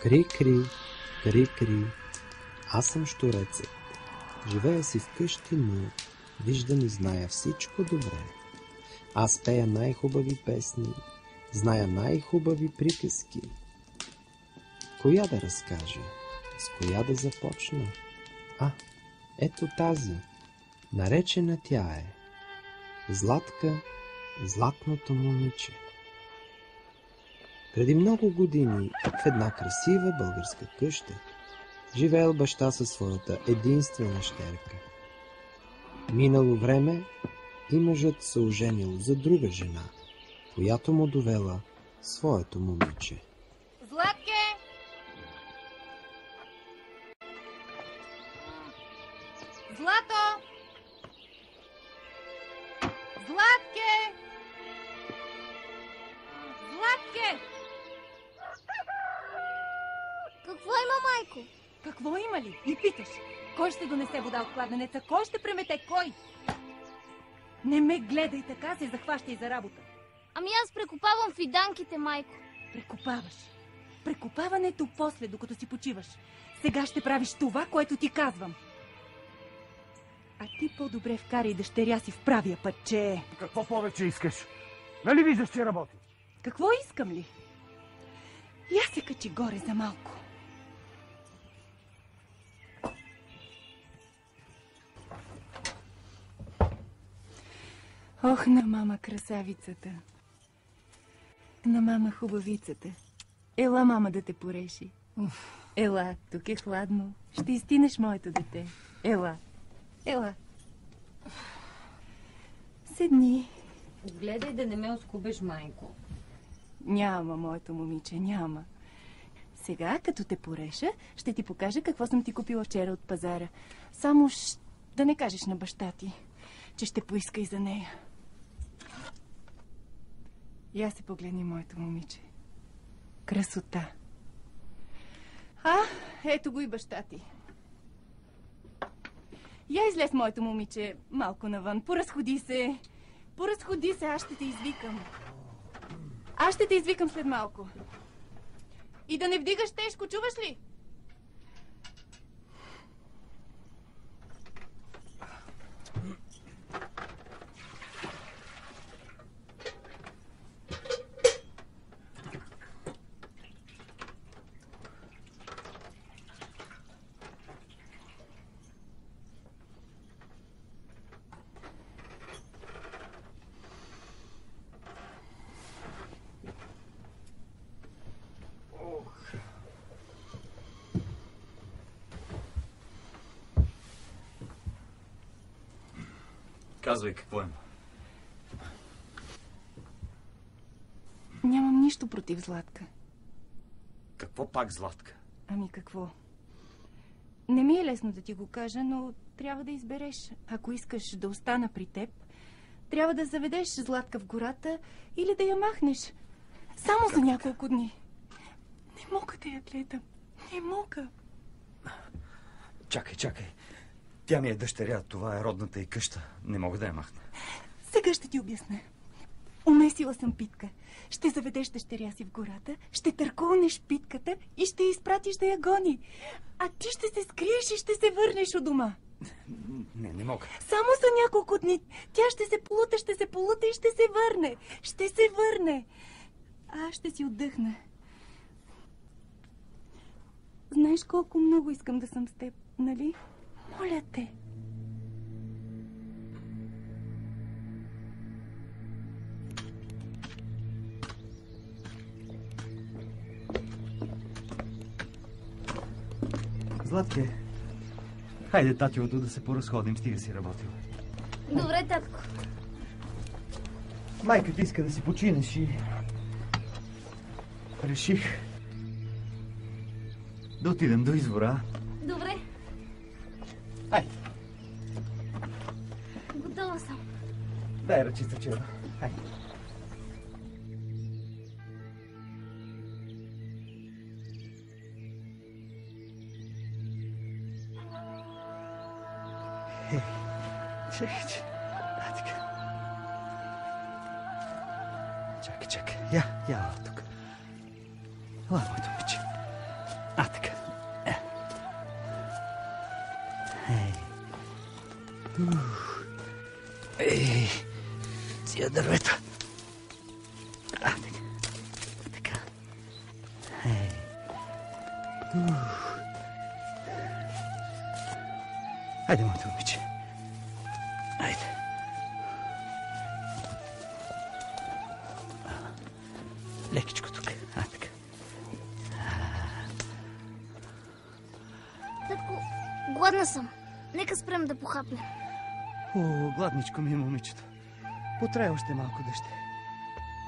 Кри-кри, кри-кри, аз съм щурецът. Живея си вкъщи, но виждам и зная всичко добре. Аз пея най-хубави песни, зная най-хубави приказки. Коя да разкажа? С коя да започна? Ето тази. Наречена тя е Златка, златното момиче. Преди много години в една красива българска къща живеел баща със своята единствена щерка. Минало време и мъжът се оженил за друга жена, която му довела своето момиче. Златке! Злато! Златке! Златке! Какво има, майко? Какво има ли? И питаш. Кой ще донесе вода от кладенеца? Кой ще премете? Кой? Не ме гледай така, се захващай за работа. Ами аз прекопавам фиданките, майко. Прекопаваш. Прекопаването после, докато си почиваш. Сега ще правиш това, което ти казвам. А ти по-добре вкарай дъщеря си в правия път, че... Какво повече искаш? Нали виждаш, че работи? Какво искам ли? Я се качи горе за малко. Ох, на мама красавицата. На мама хубавицата. Ела, мама, да те пореши. Ела, тук е хладно. Ще изтинеш моето дете. Ела. Ела. Седни. Гледай да не ме оскубеш, майко. Няма, моето момиче, няма. Сега, като те пореша, ще ти покажа какво съм ти купила вчера от пазара. Само да не кажеш на баща ти, че ще поиска и за нея. Я се погледни, моето момиче. Красота. Ето го и баща ти. Я излез, моето момиче, малко навън. Поразходи се. Поразходи се, аз ще те извикам. Аз ще те извикам след малко. И да не вдигаш тежко, чуваш ли? Казвай, какво има? Нямам нищо против Златка. Какво пак, Златка? Ами какво? Не ми е лесно да ти го кажа, но трябва да избереш. Ако искаш да остана при теб, трябва да заведеш Златка в гората или да я махнеш. Само за няколко дни. Не мога да я гледам. Не мога. Чакай. Тя ми е дъщеря, това е родната й къща. Не мога да я махна. Сега ще ти обясня. Умесила съм питка. Ще заведеш дъщеря си в гората, ще търкулнеш питката и ще я изпратиш да я гони. А ти ще се скриеш и ще се върнеш у дома. Не мога. Само за няколко дни. Тя ще се полута и ще се върне. Ще се върне. А аз ще си отдъхна. Знаеш колко много искам да съм с теб, нали? Моля те. Златке, хайде, татиото, да се поразходим, стига си работил. Добре, татко. Майка ти иска да си починеш и... реших да отидем до извора. Добре. Хайде. Готова съм. Дай ръчица, Чева. Хайде. Чакай. Чакай. Я тук. Ела, моето момиче. Ей, тия дървета. Така. Ей. Хайде, моето момиче. Хайде. Лекичко тук. Така. Татко, гладна съм. Нека спрем да похапнем. О, гладничко ми е момичето. Потрай още малко дъще.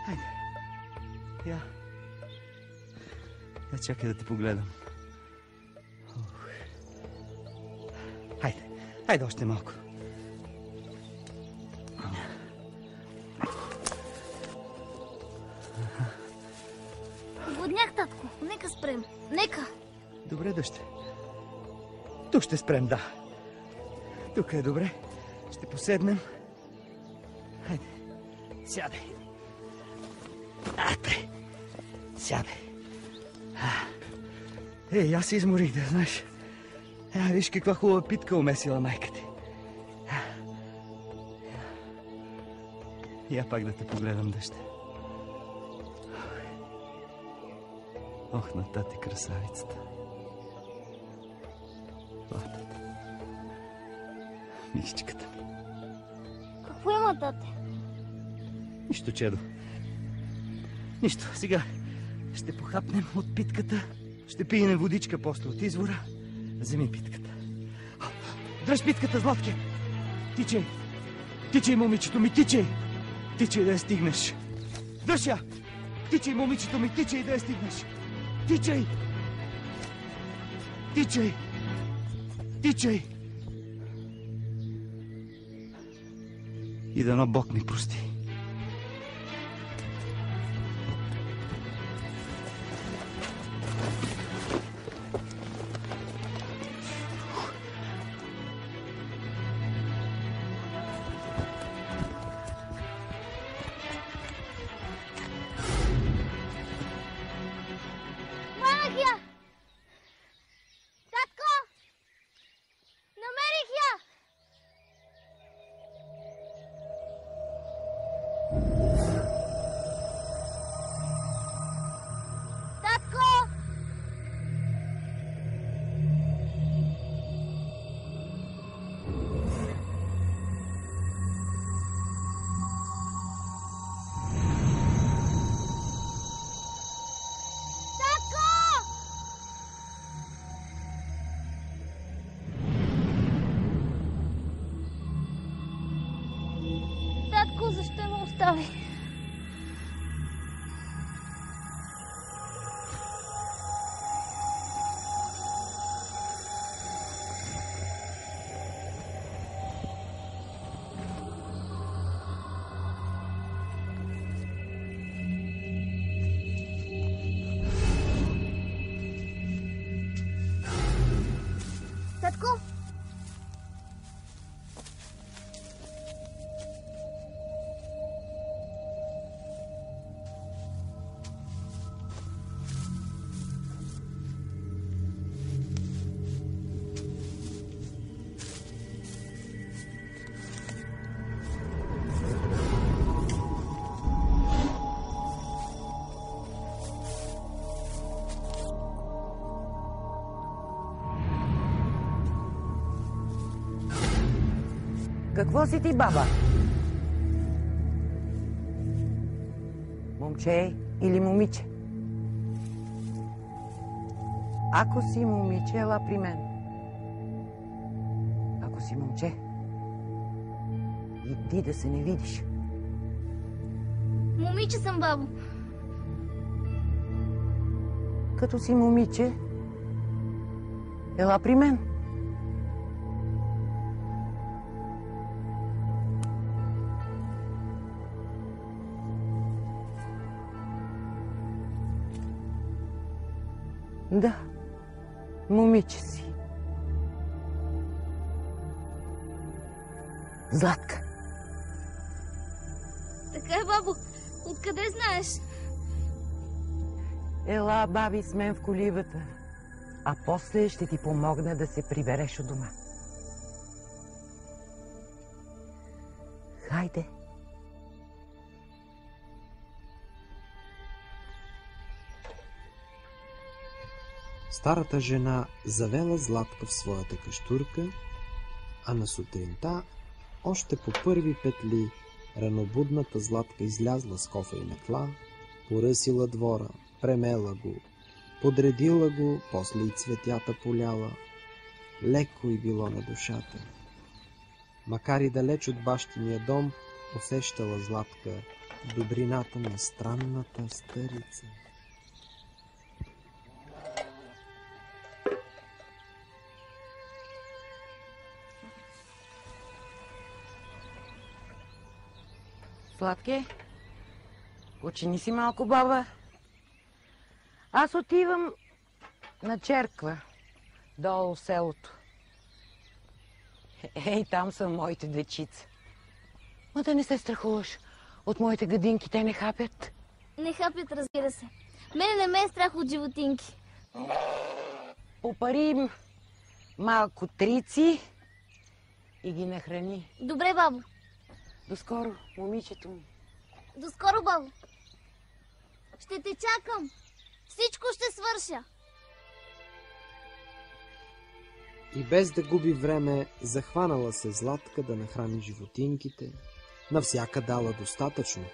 Хайде. Я чакай да те погледам. Хайде още малко. Гладнях, татко. Нека спрем. Нека. Добре, дъще. Тук ще спрем, да. Тук е добре. Ще поседнем. Хайде. Сядай. Атре. Сядай. Ей, аз се изморих, да знаеш. Виж каква хубава питка умесила майка ти. Я пак да те погледам, дъще. Ох, на тати красавицата. Златата. Мишчиката ми. Какво има, тате? Нищо, чедо. Нищо. Сега ще похапнем от питката. Ще пием водичка после от извора. Вземи питката. Дръж питката, Златке! Тичай! Тичай, момичето ми, тичай! Тичай да я стигнеш! Дръж я! Тичай, момичето ми, тичай да я стигнеш! Тичай! Тичай! Тичай! И дано Бог ми прости. Защо ме остави? Татко? Какво си ти, баба? Момче или момиче? Ако си момиче, ела при мен. Ако си момче, иди да се не видиш. Момиче съм, бабо. Като си момиче, ела при мен. Да, момиче си. Златка. Така е, бабо. Откъде знаеш? Ела, баби, с мен в колибата. А после ще ти помогна да се прибереш от дома. Хайде. Старата жена завела Златка в своята къщурка, а на сутринта, още по първи петли, ранобудната Златка излязла с кофа и метла, поръсила двора, премела го, подредила го, после и цветята поляла. Леко й било на душата. Макар и далеч от бащиния дом, усещала Златка добрината на странната старица. Сладке, учени си малко, баба. Аз отивам на черква, долу в селото. Ей, там са моите дечица. Ма да не се страхуваш. От моите гадинки те не хапят. Не хапят, разбира се. Мене не ме е страх от животинки. Попари им малко трици и ги нахрани. Добре, бабо. До скоро, момичето ми. До скоро, бабо. Ще те чакам. Всичко ще свърша. И без да губи време, захванала се Златка да нахрани животинките, на всяка дала достатъчно,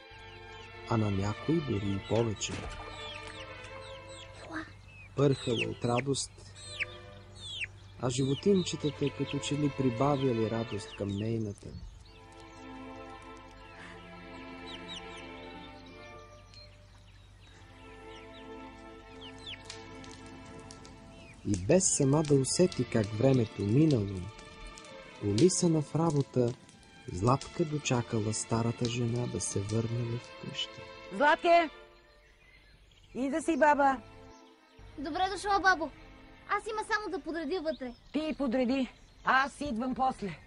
а на някой дори и повече. Пърхала от радост, а животинчетата като че ли прибавяли радост към нейната. И без сама да усети как времето минало, улисана в работа, Златка дочакала старата жена да се върне в къща. Златке! И да си, баба. Добре дошла, бабо. Аз има само да подредя вътре. Ти подреди. Аз идвам после.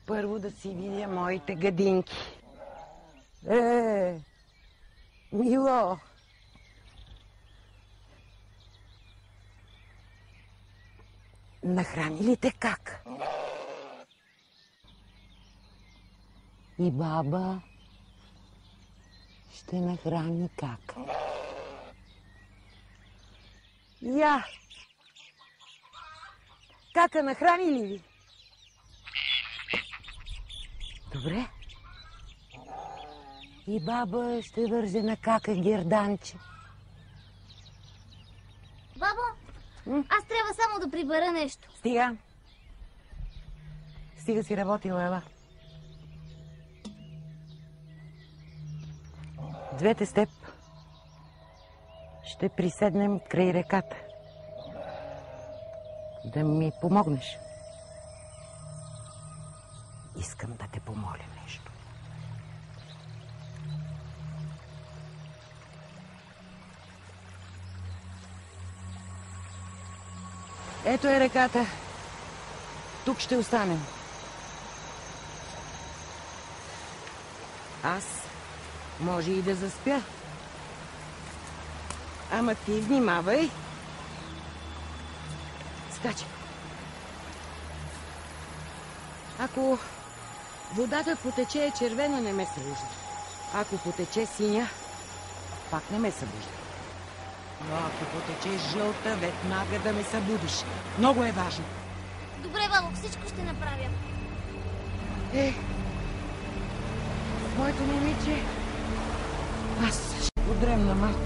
Първо да си видя моите гадинки. Мило! Нахрани ли те как? И баба ще нахрани как? Я! Кака нахрани ли ви? Добре. И баба ще върже на кака герданче. Бабо, аз трябва само да прибера нещо. Стига. Стига си работила, ела. Двете с теб ще приседнем край реката. Да ми помогнеш. Искам да те помоля нещо. Ето е реката. Тук ще останем. Аз може и да заспя. Ама ти внимавай. Скачай. Ако водата потече червена, не ме събужда. Ако потече синя, пак не ме събужда. Но ако потече жълта, веднага да ме събудиш. Много е важно. Добре, бабо, всичко ще направя. Моето момиче, аз ще подремна малко.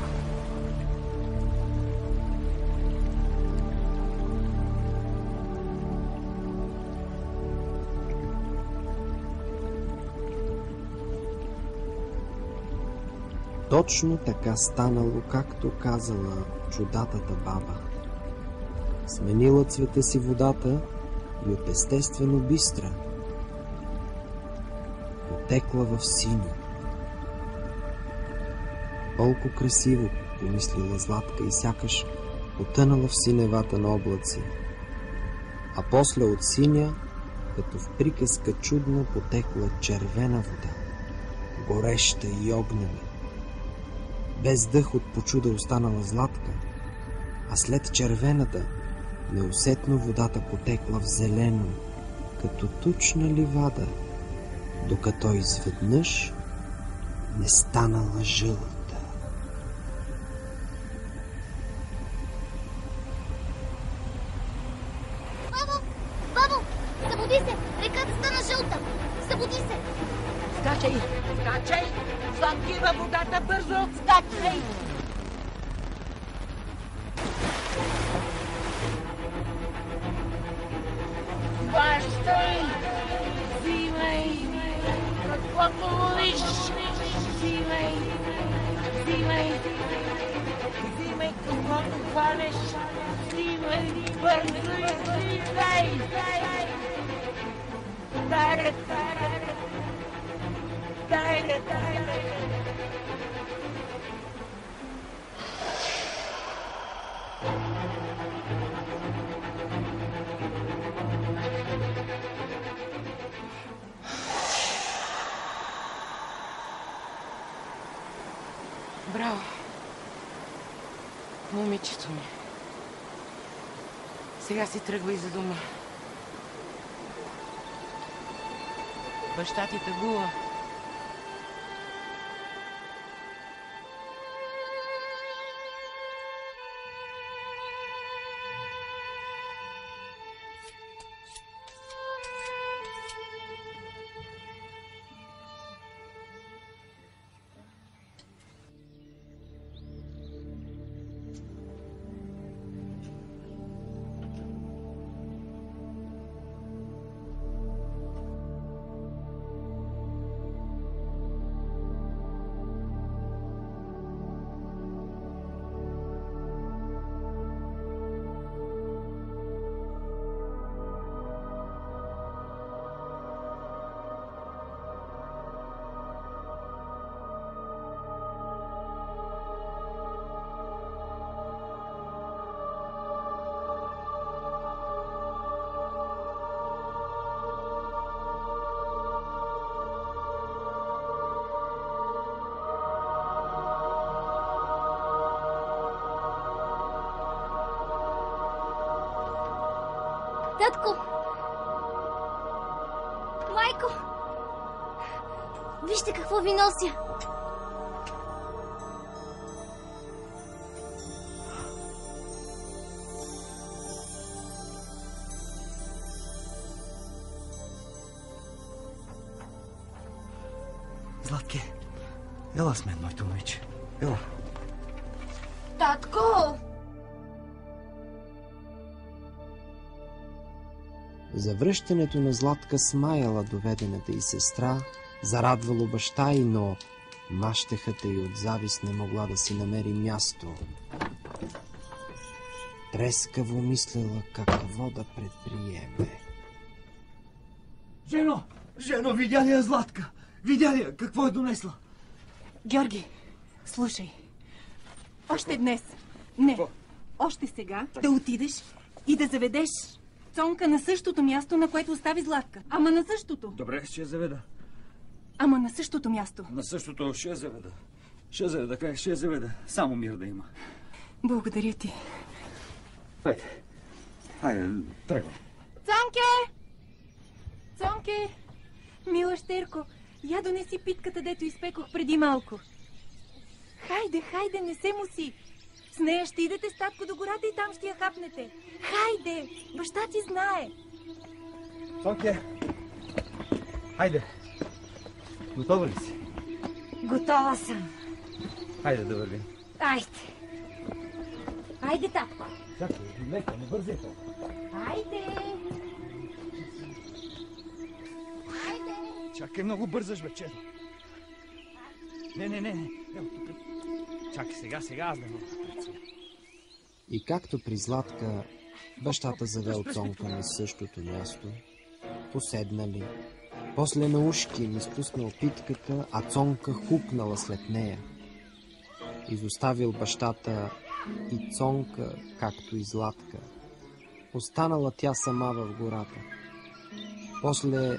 Точно така станало, както казала чудатата баба. Сменила цвета си водата и от естествено бистра потекла в синьо. Колко красиво, помислила Златка и сякаш потънала в синевата на облаци. А после от синя, като в приказка чудно, потекла червена вода, гореща и огнена. Без дъх от почуда останала Златка, а след червената неусетно водата потекла в зелено, като тучна ливада. докато изведнъж не станала жълта. Бабо, събуди се! Реката стана жълта! Събуди се! Скачай! Скачай! Сладки във водата, бързо! Скачай! Хващай! Взимай! Каквото ловиш! Взимай! Взимай! Взимай каквото хванеш! Взимай! Бързо и взимай! Дай! Браво! Момичето ми. Сега си тръгвай за дома. Баща ти тъгува. Татко! Майко! Вижте какво ви нося! Златке, ела с мен, моето момиче. Ела. Татко! За връщането на Златка смаяла доведената й сестра, зарадвало баща й, но мащехата й от завист не могла да си намери място. Трескаво мислела какво да предприеме. Жено, видя ли я Златка? Видя ли я? Какво е донесла? Георги, слушай. Още днес. Не, още сега да отидеш и да заведеш Цонка на същото място, на което остави Златка. Ама на същото. Добре, ще я заведа. Ама на същото място. На същото ще я заведа. Ще я заведа, как ще я заведа. Само мир да има. Благодаря ти. Хайде, тръгвам. Цонке! Цонке! Мила щерко, я донеси питката, дето изпекох преди малко. Хайде, не се муси. С нея ще идете с татко до гората и там ще я хапнете. Хайде, баща ти знае. Цонке! Хайде! Готова ли си? Готова съм. Хайде да вървим. Айде. Айде, татко. Чакай, леко, не бързай толкова. Айде. Чакай, много бързаш, бе, Чедо. Не. Ево, тук. Чакай, сега аз да мога. И както при Златка, бащата завел Цонка на същото място, поседнали, после на ушки им изпуснал питката, а Цонка хукнала след нея. Изоставил бащата и Цонка, както и Златка. Останала тя сама в гората. После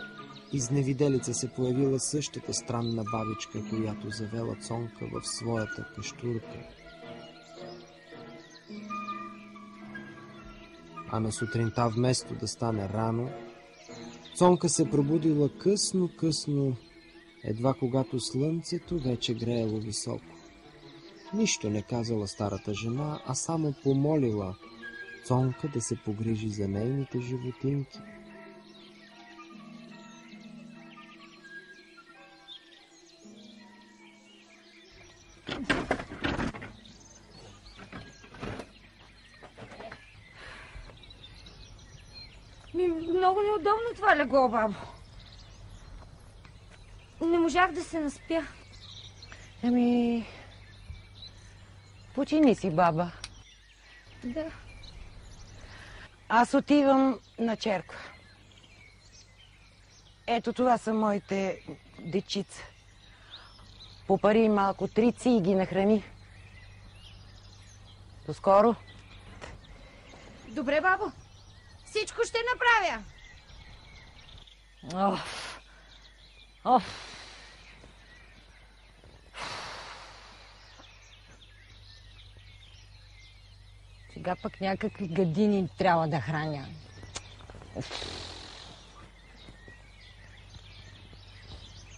изневиделица се появила същата странна бабичка, която завела Цонка в своята къщурка. А на сутринта, вместо да стане рано, Цонка се пробудила късно, едва когато слънцето вече греело високо. Нищо не казала старата жена, а само помолила Цонка да се погрижи за нейните животинки. Много неудобно това легло, бабо. Не можах да се наспя. Ами... Почини си, баба. Да. Аз отивам на черква. Ето това са моите дечица. Попари малко 3 циги нахрани. До скоро. Добре, бабо. Всичко ще направя. Сега пък някакви гадини трябва да храня.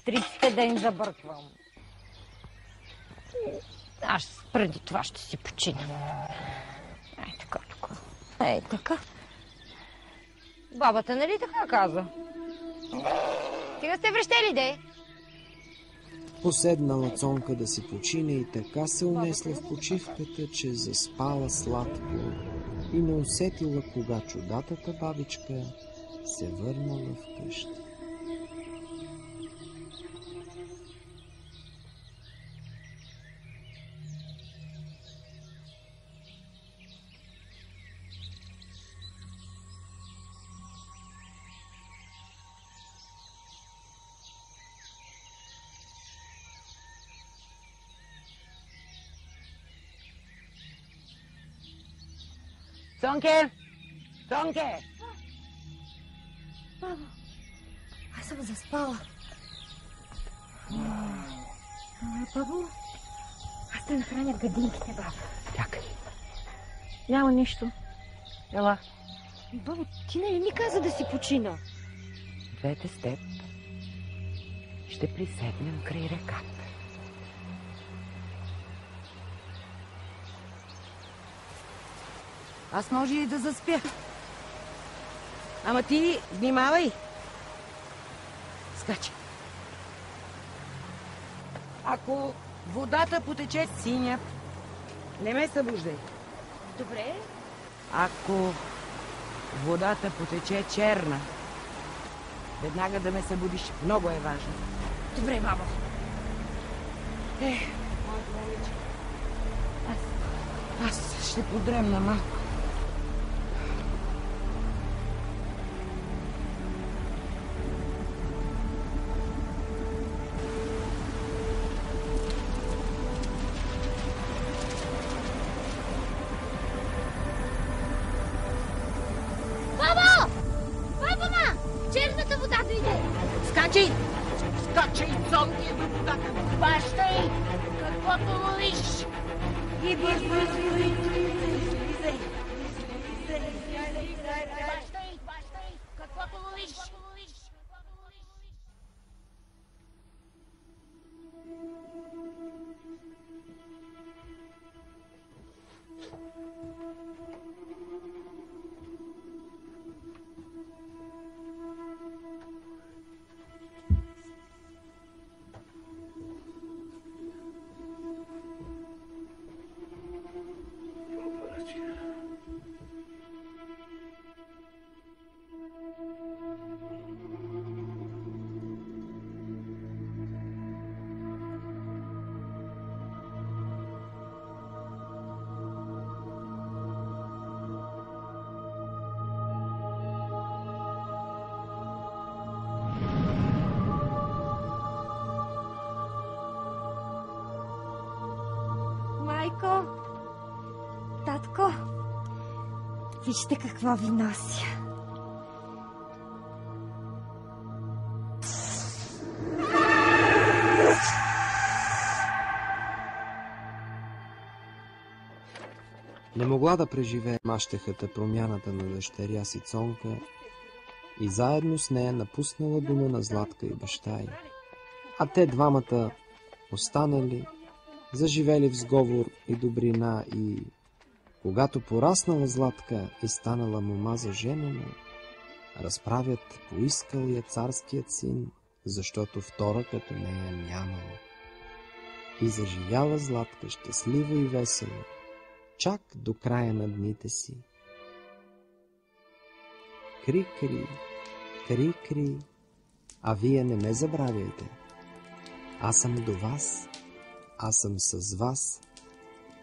30 ден забърквам. Аз преди това ще си почина. Ей така. Ей така. Бабата нали така каза? Сега сте връщели, де? Поседнала Цонка да си почине и така се унесла в почивката, че заспала сладко и не усетила кога чудатата бабичка се върнала в къща. Цонке! Цонке! Бабо, аз съм заспала. Бабо, аз те нахраня гадинките, бабо. Чакай. Няма нищо. Ела. Бабо, ти не ми каза да си почина. Двете с теб ще приседнем край реката. Аз може и да заспя. Ама ти внимавай. Скачи. Ако водата потече синя, не ме събуждай. Добре. Ако водата потече черна, веднага да ме събудиш. Много е важно. Добре, бабо. Моето момиче. Аз ще подремна малко. Черната вода дойде! Скачай! Скачай, Цонки, до водата! Бащай! Каквото ловиш! И бързо, излизай! Бащай! Каквото ловиш! Майко, татко, вижте какво ви нося. Не могла да преживее мащехата промяната на дъщеря си Цонка и заедно с нея напуснала дома на Златка и баща й. А те двамата останали, заживели в сговор и добрина и, когато пораснала Златка и станала мома за женена, разправят поискал я царският син, защото втора като нея нямало. И заживяла Златка щастливо и весело, чак до края на дните си. Кри-кри, кри-кри, а вие не ме забравяйте. Аз съм до вас, аз съм с вас,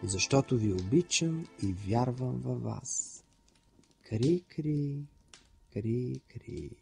защото ви обичам и вярвам във вас. Кри-кри, кри-кри.